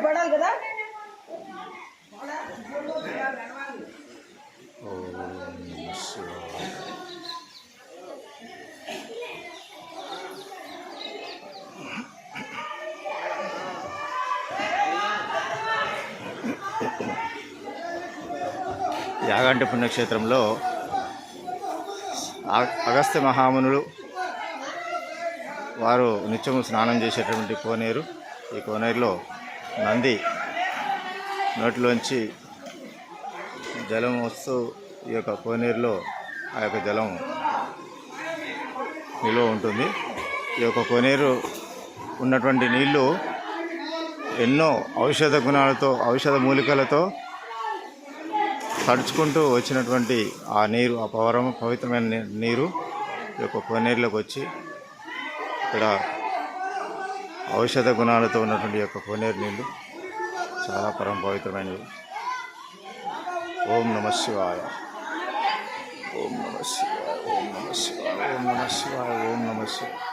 పడాలి కదా. యాగంటి పుణ్యక్షేత్రంలో అగస్త్య మహామునులు వారు నిత్యము స్నానం చేసేటువంటి కోనేరు. ఈ కోనేరులో నంది నోటిలోంచి జలం వస్తూ ఈ యొక్క కోనేరులో ఆ యొక్క జలం నిల్వ ఉంటుంది. ఈ యొక్క కోనేరు ఉన్నటువంటి నీళ్లు ఎన్నో ఔషధ గుణాలతో, ఔషధ మూలికలతో తడుచుకుంటూ వచ్చినటువంటి ఆ నీరు, ఆ పవిత్రమైన నీరు ఈ యొక్క కోనేరులోకి వచ్చి ఇక్కడ ఔషధ గుణాలతో ఉన్నటువంటి యొక్క కోనేరు నీళ్ళు చాలా పవిత్రమైనవి. ఓం నమః శివాయ, ఓం నమః శివాయ, ఓం నమః శివాయ, ఓం నమః శివాయ, ఓం నమః శివాయ.